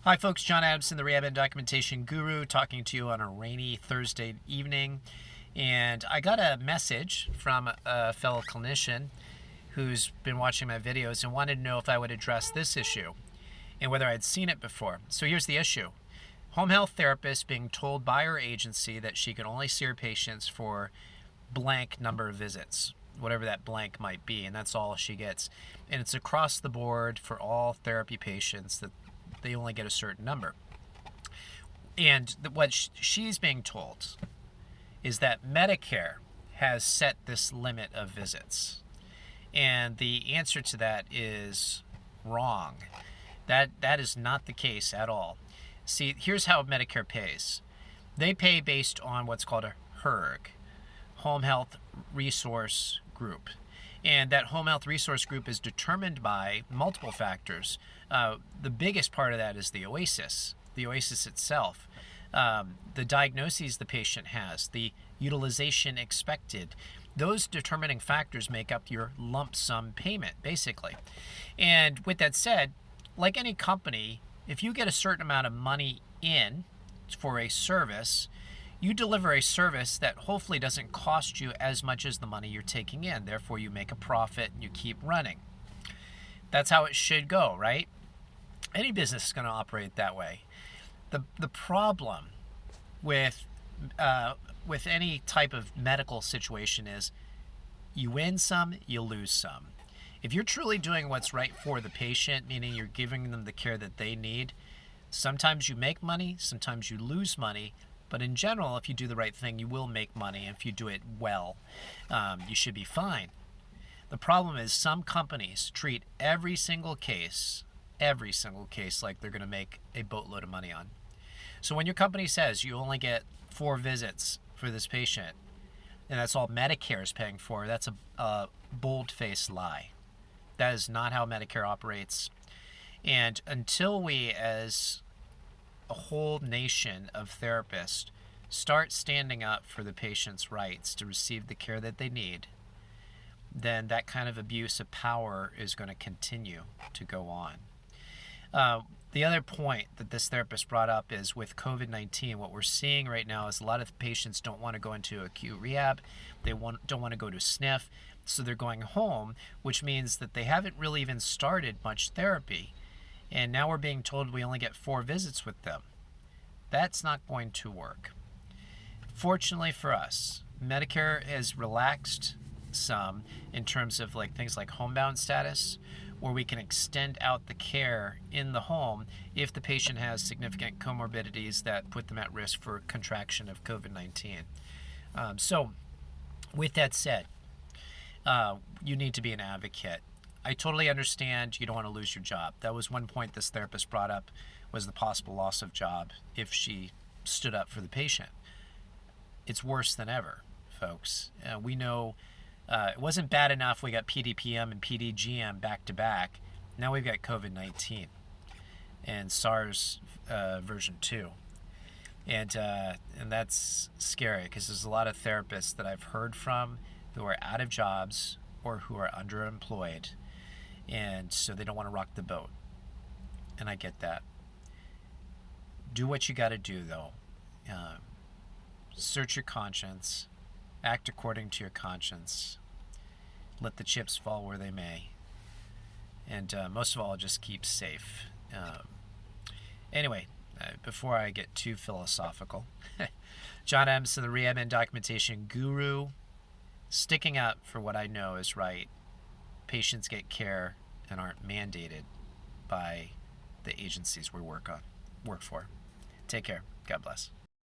Hi folks, John Adamson, the Rehab and Documentation Guru, talking to you on a rainy Thursday evening. And I got a message from a fellow clinician who's been watching my videos and wanted to know if I would address this issue and whether I'd seen it before. So here's the issue. Home health therapist being told by her agency that she can only see her patients for blank number of visits, whatever that blank might be, and that's all she gets. And it's across the board for all therapy patients that they only get a certain number. And what she's being told is that Medicare has set this limit of visits. And the answer to that is wrong. That is not the case at all. See, here's how Medicare pays. They pay based on what's called a HERG, Home Health Resource Group. And that home health resource group is determined by multiple factors. The biggest part of that is the OASIS itself, the diagnoses the patient has, the utilization expected. Those determining factors make up your lump sum payment, basically. And with that said, like any company, if you get a certain amount of money in for a service, you deliver a service that hopefully doesn't cost you as much as the money you're taking in. Therefore, you make a profit and you keep running. That's how it should go, right? Any business is going to operate that way. The problem with any type of medical situation is you win some, you lose some. If you're truly doing what's right for the patient, meaning you're giving them the care that they need, sometimes you make money, sometimes you lose money. But in general, if you do the right thing, you will make money. And if you do it well, you should be fine. The problem is some companies treat every single case like they're going to make a boatload of money on. So when your company says you only get 4 visits for this patient, and that's all Medicare is paying for, that's a bold-faced lie. That is not how Medicare operates. And until we, as a whole nation of therapists, start standing up for the patient's rights to receive the care that they need, then that kind of abuse of power is going to continue to go on. The other point that this therapist brought up is with COVID-19, what we're seeing right now is a lot of patients don't want to go into acute rehab. They don't want to go to SNF, so they're going home, which means that they haven't really even started much therapy. And now we're being told we only get 4 visits with them. That's not going to work. Fortunately for us, Medicare has relaxed some in terms of things like homebound status, where we can extend out the care in the home if the patient has significant comorbidities that put them at risk for contraction of COVID-19. So with that said, you need to be an advocate. I totally understand you don't want to lose your job. That was one point this therapist brought up, was the possible loss of job if she stood up for the patient. It's worse than ever, folks. We know it wasn't bad enough we got PDPM and PDGM back to back. Now we've got COVID-19 and SARS version 2. And that's scary because there's a lot of therapists that I've heard from who are out of jobs or who are underemployed, and so they don't want to rock the boat. And I get that. Do what you got to do, though. Search your conscience. Act according to your conscience. Let the chips fall where they may. And most of all, just keep safe. Anyway, before I get too philosophical, John Adamson, the Rehab and Documentation Guru, sticking up for what I know is right. Patients get care and aren't mandated by the agencies we work for. Take care. God bless.